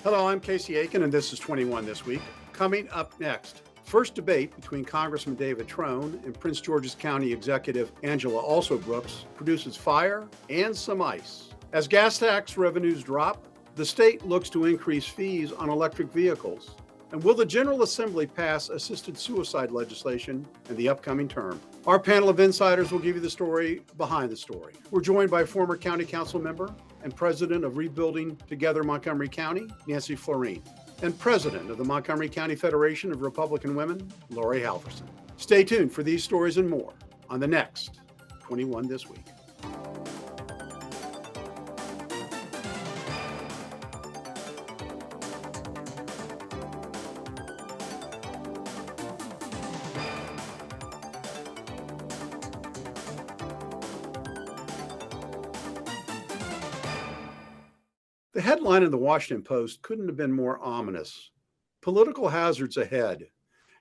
Hello, I'm Casey Aiken, and this is 21 This Week. Coming up next, first debate between Congressman David Trone and Prince George's County Executive Angela Alsobrooks produces fire and some ice. As gas tax revenues drop, the state looks to increase fees on electric vehicles. And will the General Assembly pass assisted suicide legislation in the upcoming term? Our panel of insiders will give you the story behind the story. We're joined by former County Council member and president of Rebuilding Together Montgomery County, Nancy Floreen, and president of the Montgomery County Federation of Republican Women, Laurie Halverson. Stay tuned for these stories and more on the next 21 This Week. The headline in the Washington Post couldn't have been more ominous. Political hazards ahead.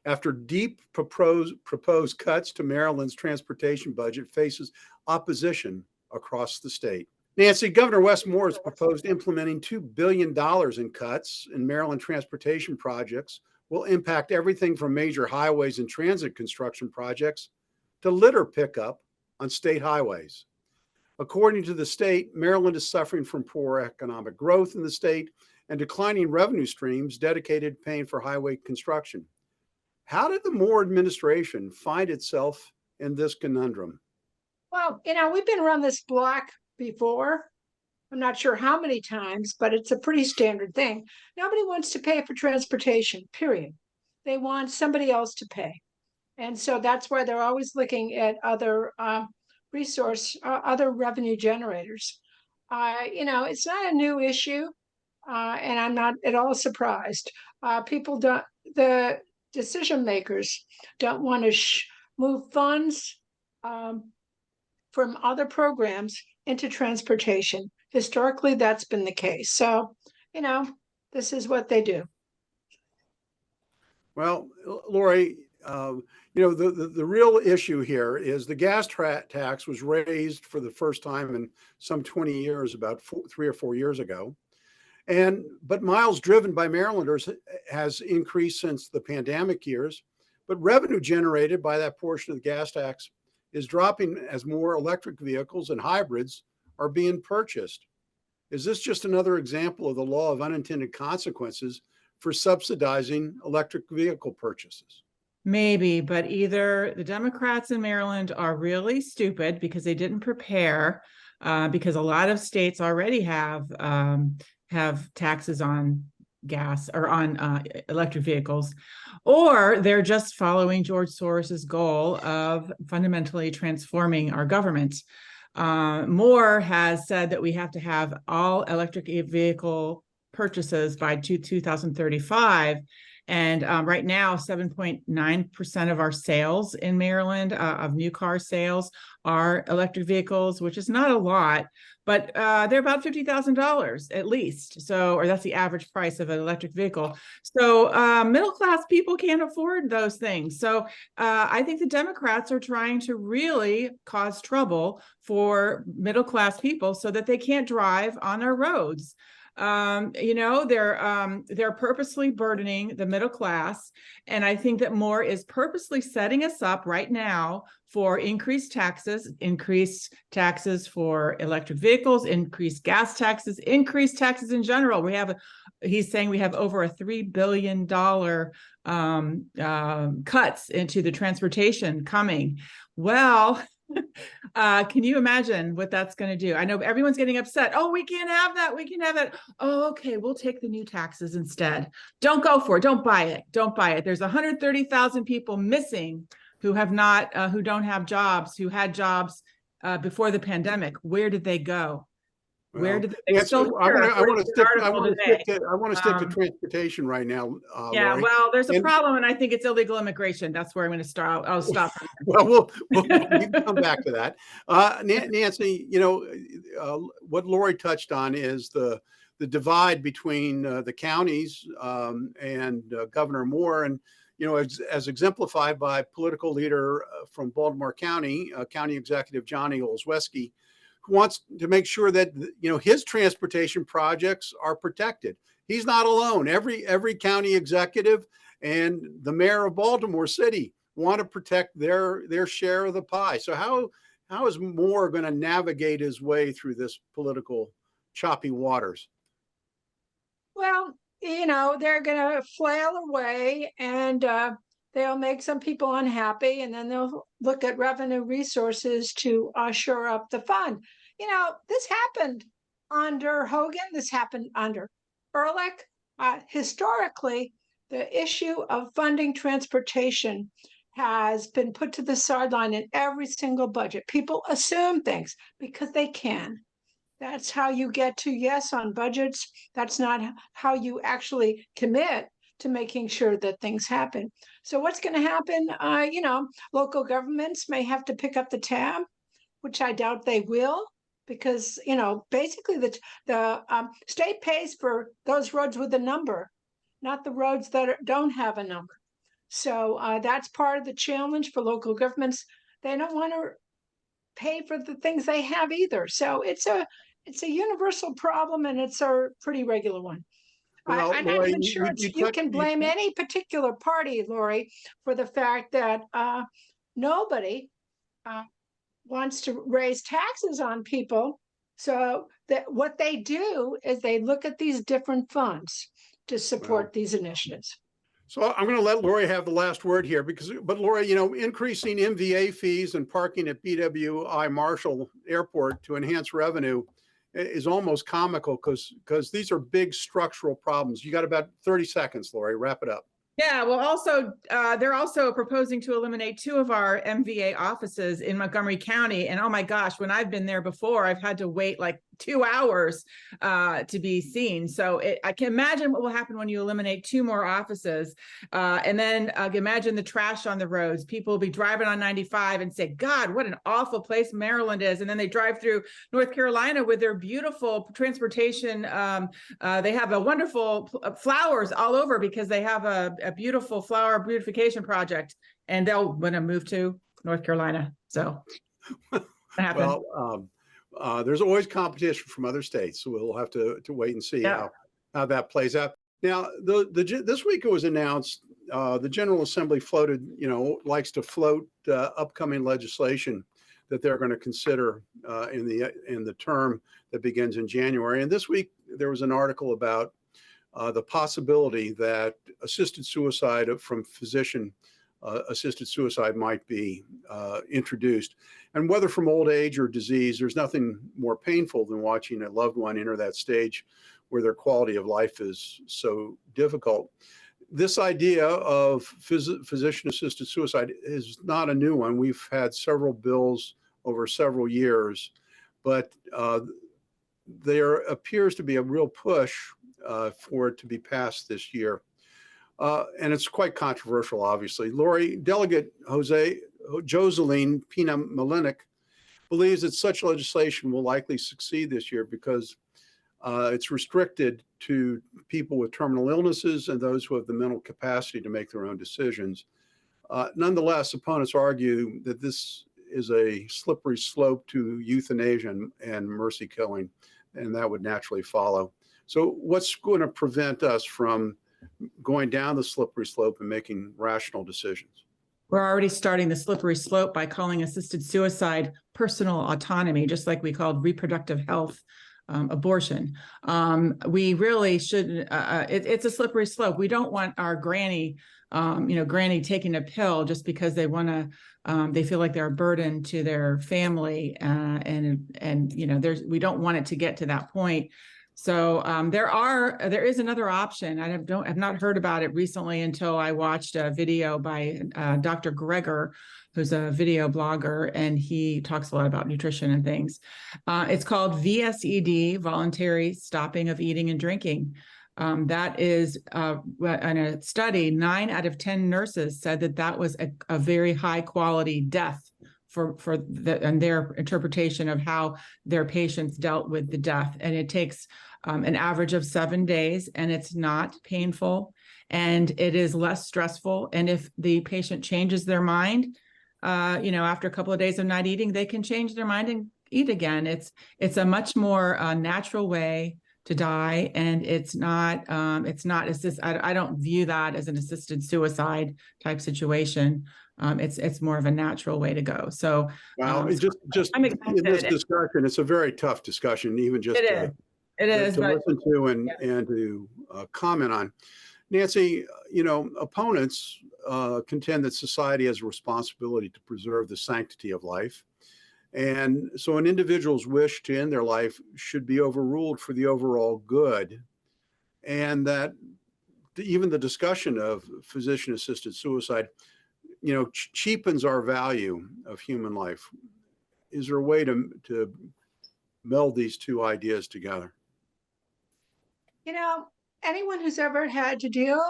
After deep proposed cuts to Maryland's transportation budget faces opposition across the state. Nancy, Governor Wes Moore has proposed implementing $2 billion in cuts in Maryland transportation projects will impact everything from major highways and transit construction projects to litter pickup on state highways. According to the state, Maryland is suffering from poor economic growth in the state and declining revenue streams dedicated to paying for highway construction. How did the Moore administration find itself in this conundrum? Well, we've been around this block before. I'm not sure how many times, but it's a pretty standard thing. Nobody wants to pay for transportation, period. They want somebody else to pay. And so that's why they're always looking at other other revenue generators. It's not a new issue, and I'm not at all surprised. The decision makers don't want to move funds from other programs into transportation. Historically, that's been the case. So, this is what they do. Well, Laurie, the real issue here is the gas tax was raised for the first time in some 20 years, about 3 or 4 years ago. But miles driven by Marylanders has increased since the pandemic years. But revenue generated by that portion of the gas tax is dropping as more electric vehicles and hybrids are being purchased. Is this just another example of the law of unintended consequences for subsidizing electric vehicle purchases? Maybe, but either the Democrats in Maryland are really stupid because they didn't prepare, because a lot of states already have taxes on gas or on electric vehicles, or they're just following George Soros's goal of fundamentally transforming our government. Moore has said that we have to have all electric vehicle purchases by 2035. And right now, 7.9% of our sales in Maryland of new car sales are electric vehicles, which is not a lot, but they're about $50,000 at least. So, or that's the average price of an electric vehicle. So middle-class people can't afford those things. So I think the Democrats are trying to really cause trouble for middle-class people so that they can't drive on our roads. They're purposely burdening the middle class. And I think that Moore is purposely setting us up right now for increased taxes for electric vehicles, increased gas taxes, increased taxes in general. He's saying we have over a $3 billion cuts into the transportation coming. Well, can you imagine what that's going to do? I know everyone's getting upset. Oh, we can't have that. We can have that. Oh, okay. We'll take the new taxes instead. Don't go for it. Don't buy it. Don't buy it. There's 130,000 people missing who don't have jobs, who had jobs before the pandemic. Where did they go? Where did they go? I want to stick to transportation right now. Yeah, Laurie. Well, there's a problem, and I think it's illegal immigration. That's where I'm going to start. I'll stop. Well, we can come back to that. Nancy, what Laurie touched on is the divide between the counties and Governor Moore, and as exemplified by political leader from Baltimore County, County Executive Johnny Olszewski, who wants to make sure that, you know, his transportation projects are protected. He's not alone. Every county executive and the mayor of Baltimore City want to protect their share of the pie. So how is Moore going to navigate his way through this political choppy waters? Well, you know, they're going to flail away and they'll make some people unhappy, and then they'll look at revenue resources to shore up the fund. You know, this happened under Hogan. This happened under Ehrlich. Historically, the issue of funding transportation has been put to the sideline in every single budget. People assume things because they can. That's how you get to yes on budgets. That's not how you actually commit to making sure that things happen. So what's going to happen? You know, local governments may have to pick up the tab, which I doubt they will, because, you know, basically the state pays for those roads with a number, not the roads that don't have a number. So that's part of the challenge for local governments. They don't want to pay for the things they have either. So it's a universal problem, and it's a pretty regular one. Well, I'm Laurie, not even sure you can blame any particular party, Laurie, for the fact that nobody wants to raise taxes on people. So that what they do is they look at these different funds to support these initiatives. So I'm going to let Laurie have the last word here but Laurie, you know, increasing MVA fees and parking at BWI Marshall Airport to enhance revenue is almost comical because these are big structural problems. You got about 30 seconds, Laurie, wrap it up. Yeah, well, also, they're also proposing to eliminate 2 of our MVA offices in Montgomery County. And oh my gosh, when I've been there before, I've had to wait like 2 hours to be seen. So I can imagine what will happen when you eliminate 2 more offices. And then imagine the trash on the roads. People will be driving on 95 and say, God, what an awful place Maryland is. And then they drive through North Carolina with their beautiful transportation. They have a wonderful flowers all over because they have a beautiful flower beautification project, and they'll want to move to North Carolina. So well, there's always competition from other states, so we'll have to wait and see how that plays out. Now, this week it was announced the General Assembly floated, you know, likes to float upcoming legislation that they're going to consider in the term that begins in January. And this week there was an article about the possibility that assisted suicide from physician assisted suicide might be introduced. And whether from old age or disease, there's nothing more painful than watching a loved one enter that stage where their quality of life is so difficult. This idea of physician assisted suicide is not a new one. We've had several bills over several years, but there appears to be a real push for it to be passed this year. And it's quite controversial, obviously. Laurie, Delegate Joseline Pina-Malinik believes that such legislation will likely succeed this year because it's restricted to people with terminal illnesses and those who have the mental capacity to make their own decisions. Nonetheless, opponents argue that this is a slippery slope to euthanasia and mercy killing, and that would naturally follow. So what's going to prevent us from going down the slippery slope and making rational decisions? We're already starting the slippery slope by calling assisted suicide personal autonomy, just like we called reproductive health abortion. We really should, it's a slippery slope. We don't want our granny, granny taking a pill just because they want to, they feel like they're a burden to their family. We don't want it to get to that point. So there is another option. I've not heard about it recently until I watched a video by Dr. Greger, who's a video blogger, and he talks a lot about nutrition and things. It's called VSED, Voluntary Stopping of Eating and Drinking. That is, in a study, 9 out of 10 nurses said that was a very high quality death and their interpretation of how their patients dealt with the death. And it takes an average of 7 days, and it's not painful, and it is less stressful. And if the patient changes their mind, after a couple of days of not eating, they can change their mind eat again. It's a much more natural way to die, and it's not I don't view that as an assisted suicide type situation. It's more of a natural way to go. So, Well, so I'm in this excited. discussion, it's a very tough discussion, even just It is, to but listen to yeah. and to comment on. Nancy, opponents contend that society has a responsibility to preserve the sanctity of life. And so an individual's wish to end their life should be overruled for the overall good. And that even the discussion of physician-assisted suicide, cheapens our value of human life. Is there a way to meld these two ideas together? Anyone who's ever had to deal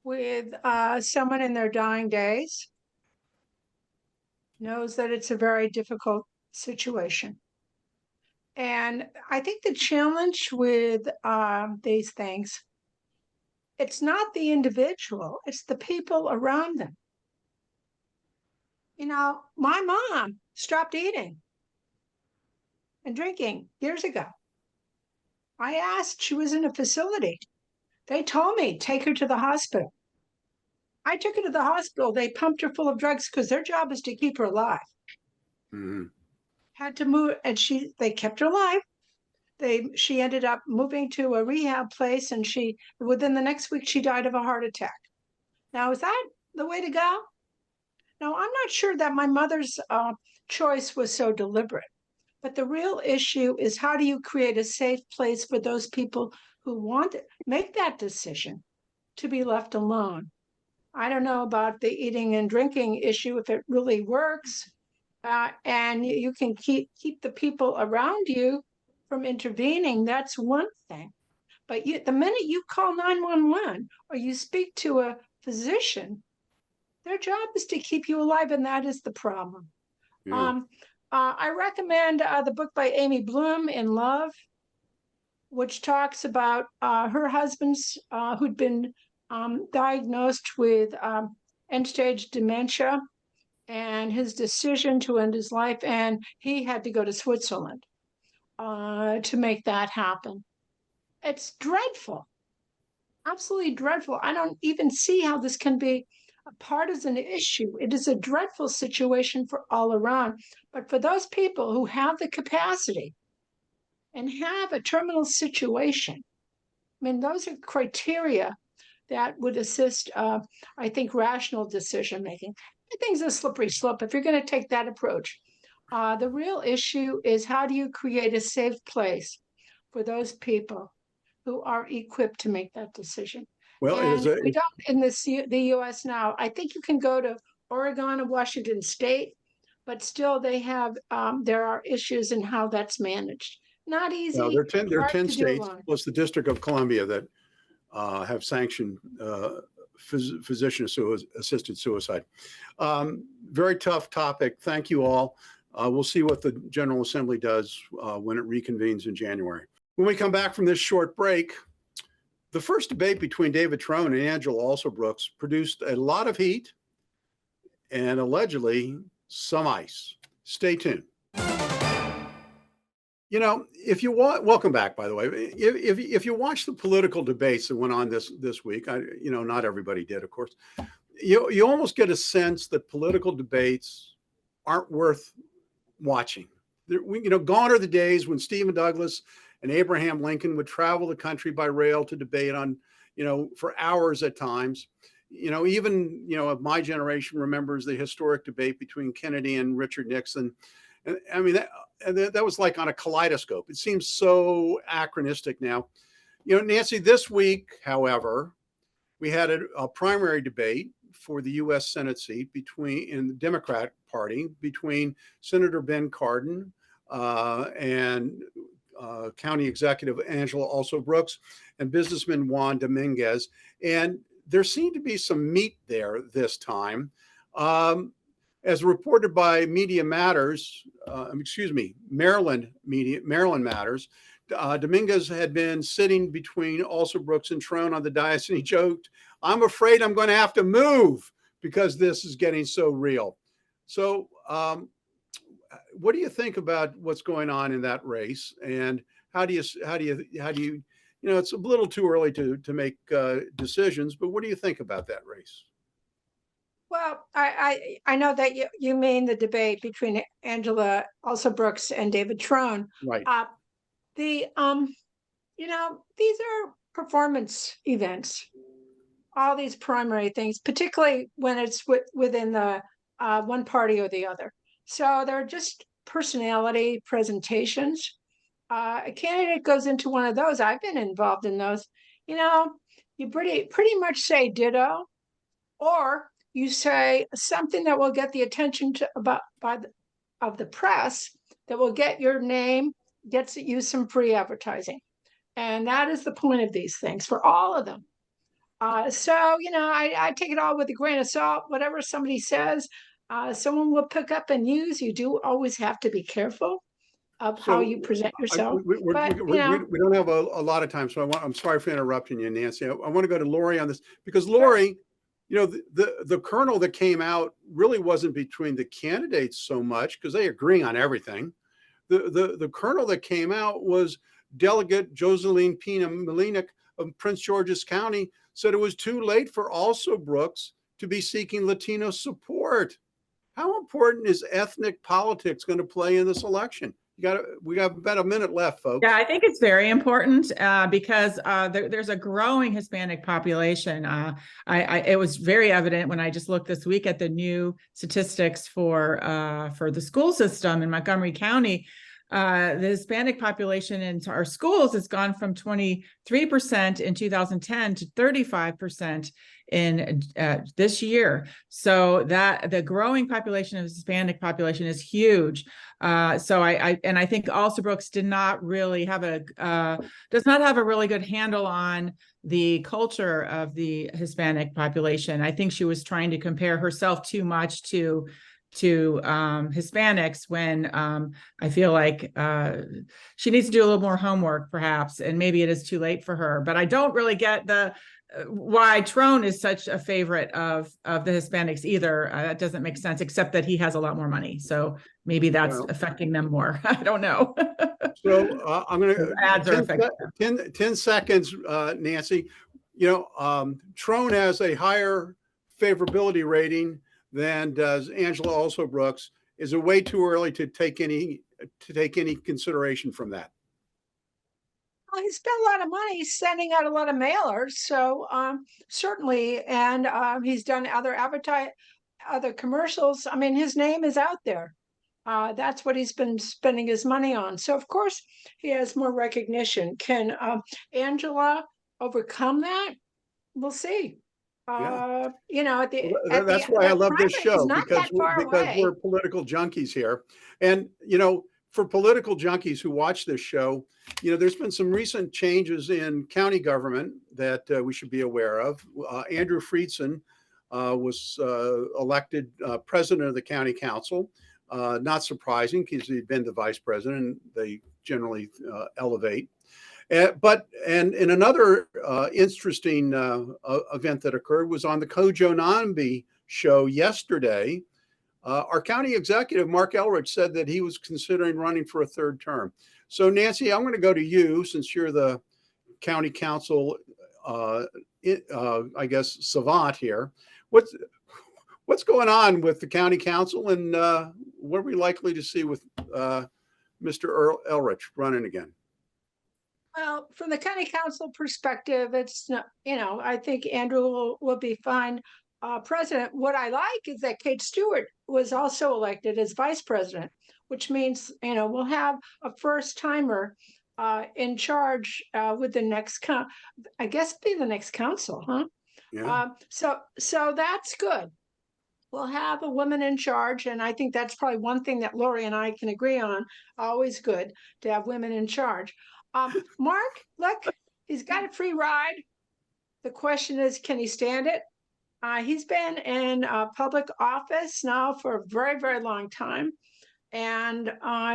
with someone in their dying days knows that it's a very difficult situation. And I think the challenge with these things, it's not the individual, it's the people around them. My mom stopped eating and drinking years ago. I asked, she was in a facility. They told me, take her to the hospital. I took her to the hospital. They pumped her full of drugs because their job is to keep her alive. Mm-hmm. Had to move, and they kept her alive. She ended up moving to a rehab place, and within the next week, she died of a heart attack. Now, is that the way to go? Now, I'm not sure that my mother's choice was so deliberate. But the real issue is, how do you create a safe place for those people who want to make that decision to be left alone? I don't know about the eating and drinking issue, if it really works. And you can keep the people around you from intervening. That's one thing. But the minute you call 911 or you speak to a physician, their job is to keep you alive, and that is the problem. Yeah. I recommend the book by Amy Bloom, In Love, which talks about her husband's who'd been diagnosed with end-stage dementia, and his decision to end his life, and he had to go to Switzerland to make that happen. It's dreadful, absolutely dreadful. I don't even see how this can be a partisan issue. It is a dreadful situation for all around. But for those people who have the capacity and have a terminal situation, those are criteria that would assist, I think, rational decision making. I think it's a slippery slope if you're going to take that approach. The real issue is, how do you create a safe place for those people who are equipped to make that decision? Well, we don't in the U.S. now. I think you can go to Oregon and Washington State, but still they have there are issues in how that's managed. Not easy. Well, there are 10 states plus the District of Columbia that have sanctioned physician-assisted suicide. Very tough topic. Thank you all. We'll see what the General Assembly does when it reconvenes in January. When we come back from this short break, the first debate between David Trone and Angela Alsobrooks produced a lot of heat and allegedly some ice. Stay tuned. Welcome back, by the way. If you watch the political debates that went on this week, not everybody did, of course. You almost get a sense that political debates aren't worth watching. Gone are the days when Stephen Douglas and Abraham Lincoln would travel the country by rail to debate on, for hours at times. Even my generation remembers the historic debate between Kennedy and Richard Nixon. And I mean, that was like on a kaleidoscope. It seems so anachronistic now. Nancy, this week, however, we had a primary debate for the U.S. Senate seat in the Democrat Party between Senator Ben Cardin and County Executive Angela Alsobrooks and businessman Juan Dominguez. And there seemed to be some meat there this time. As reported by Maryland Matters, Dominguez had been sitting between Alsobrooks and Trone on the dais, and he joked, "I'm afraid I'm going to have to move because this is getting so real." So what do you think about what's going on in that race? And how do you, it's a little too early to make decisions, but what do you think about that race? Well, I know that you mean the debate between Angela Alsobrooks and David Trone. Right. The these are performance events. All these primary things, particularly when it's within the one party or the other. So they're just personality presentations. A candidate goes into one of those. I've been involved in those. You pretty much say ditto, or you say something that will get the attention of the press, that will get your name, gets you some free advertising. And that is the point of these things for all of them. So, I take it all with a grain of salt. Whatever somebody says, someone will pick up and use. You do always have to be careful of how you present yourself. We don't have a lot of time, so I'm sorry for interrupting you, Nancy. I want to go to Laurie on this, because Laurie, the kernel that came out really wasn't between the candidates so much, because they agree on everything. The kernel that came out was Delegate Joseline Pina Melinek of Prince George's County said it was too late for Alsobrooks to be seeking Latino support. How important is ethnic politics going to play in this election? We got about a minute left, folks. Yeah, I think it's very important because there's a growing Hispanic population. It was very evident when I just looked this week at the new statistics for the school system in Montgomery County. The Hispanic population in our schools has gone from 23% in 2010 to 35% in this year. So that the growing population of Hispanic population is huge. So I think Alsobrooks does not have a really good handle on the culture of the Hispanic population. I think she was trying to compare herself too much to Hispanics, when I feel like she needs to do a little more homework, perhaps, and maybe it is too late for her. But I don't really get why Trone is such a favorite of the Hispanics either. That doesn't make sense, except that he has a lot more money, so maybe that's affecting them more. I don't know. So I'm going to 10 seconds, Nancy. Trone has a higher favorability rating than does Angela Alsobrooks. Is it way too early to take any consideration from that? Well, he spent a lot of money sending out a lot of mailers, so certainly, and he's done other commercials. I mean, his name is out there. That's what he's been spending his money on. So of course he has more recognition. Can Angela overcome that? We'll see. Yeah. That's why I love this show, because we're political junkies here. And, for political junkies who watch this show, there's been some recent changes in county government that we should be aware of. Andrew Friedson was elected president of the county council. Not surprising, because he'd been the vice president. They generally elevate. But in another interesting event that occurred was on the Kojo Nambi show yesterday. Our county executive, Mark Elrich, said that he was considering running for a third term. So, Nancy, I'm going to go to you, since you're the county council, I guess, savant here. What's going on with the county council, and what are we likely to see with Mr. Elrich running again? Well, from the county council perspective, it's not, I think Andrew will be fine. President, what I like is that Kate Stewart was also elected as vice president, which means, we'll have a first timer in charge with the next, I guess, be the next council, huh? Yeah. So that's good. We'll have a woman in charge, and I think that's probably one thing that Laurie and I can agree on. Always good to have women in charge. Mark, look, he's got a free ride. The question is, can he stand it? He's been in public office now for a very, very long time. And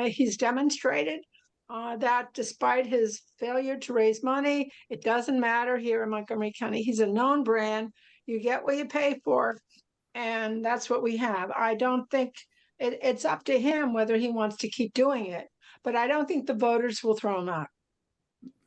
he's demonstrated that despite his failure to raise money, it doesn't matter here in Montgomery County. He's a known brand. You get what you pay for. And that's what we have. I don't think it's up to him whether he wants to keep doing it. But I don't think the voters will throw him out.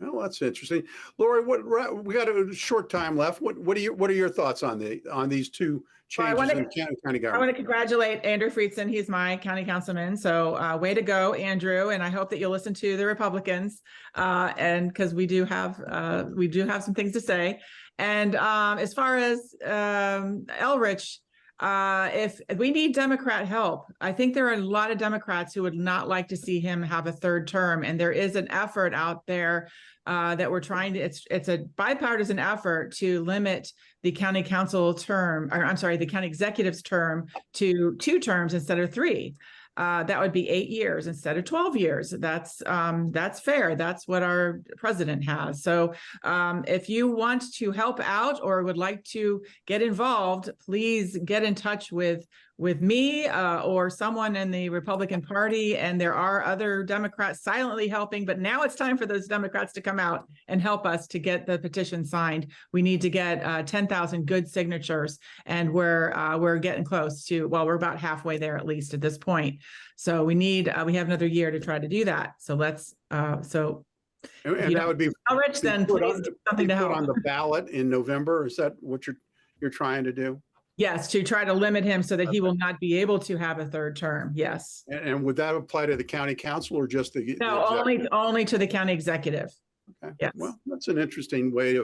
Oh, that's interesting. Laurie, we got a short time left. What are your thoughts on these two changes in county government? I want to congratulate Andrew Friedson. He's my county councilman. So way to go, Andrew. And I hope that you'll listen to the Republicans, and because we do have some things to say. And as far as Elrich, if we need Democrat help, I think there are a lot of Democrats who would not like to see him have a third term. And there is an effort out there that we're trying to, it's a bipartisan effort to limit the county council term, or I'm sorry, the county executive's term to 2 terms instead of 3. That would be 8 years instead of 12 years. That's fair. That's what our president has. So if you want to help out or would like to get involved, please get in touch with me or someone in the Republican Party. And there are other Democrats silently helping, but now it's time for those Democrats to come out and help us to get the petition signed. We need to get 10,000 good signatures, and we're getting close to, well, we're about halfway there, at least at this point. So we have another year to try to do that. So let's and that would be Rich, then please do something to help on the ballot in November. Is that what you're trying to do? Yes, to try to limit him so that he will not be able to have a third term. Yes. And would that apply to the county council or just the? No, only to the county executive. Okay. Yes. Well, that's an interesting way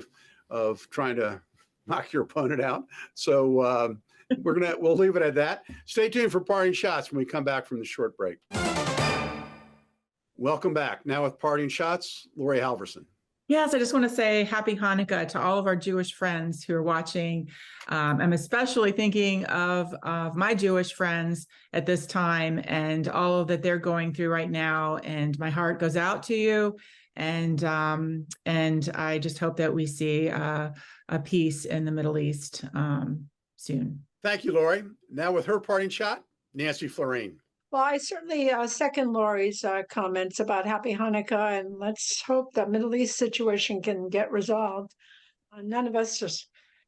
of trying to knock your opponent out. So we'll leave it at that. Stay tuned for parting shots when we come back from the short break. Welcome back. Now with parting shots, Laurie Halverson. Yes, I just want to say happy Hanukkah to all of our Jewish friends who are watching. I'm especially thinking of my Jewish friends at this time and all of that they're going through right now. And my heart goes out to you. And I just hope that we see a peace in the Middle East soon. Thank you, Laurie. Now with her parting shot, Nancy Floreen. Well, I certainly second Laurie's comments about Happy Hanukkah, and let's hope the Middle East situation can get resolved. None of us are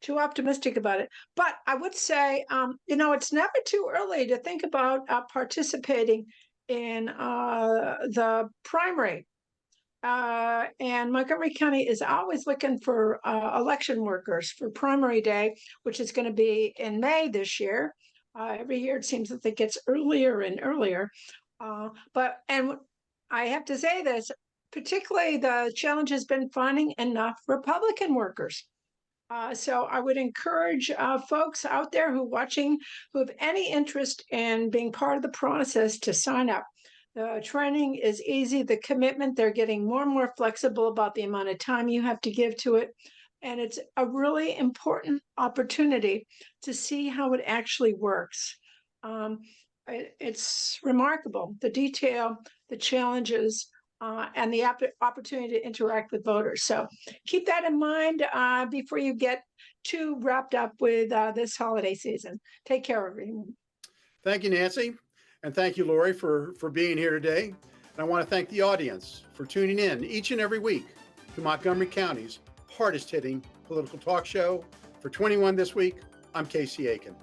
too optimistic about it. But I would say, it's never too early to think about participating in the primary. And Montgomery County is always looking for election workers for primary day, which is going to be in May this year. Every year it seems that it gets earlier and earlier. But I have to say this, particularly the challenge has been finding enough Republican workers. So I would encourage folks out there who have any interest in being part of the process to sign up. The training is easy, the commitment, they're getting more and more flexible about the amount of time you have to give to it. And it's a really important opportunity to see how it actually works. It's remarkable, the detail, the challenges, and the opportunity to interact with voters. So keep that in mind before you get too wrapped up with this holiday season. Take care, everyone. Thank you, Nancy. And thank you, Laurie, for being here today. And I want to thank the audience for tuning in each and every week to Montgomery County's hardest hitting political talk show. For 21 this week, I'm Casey Aiken.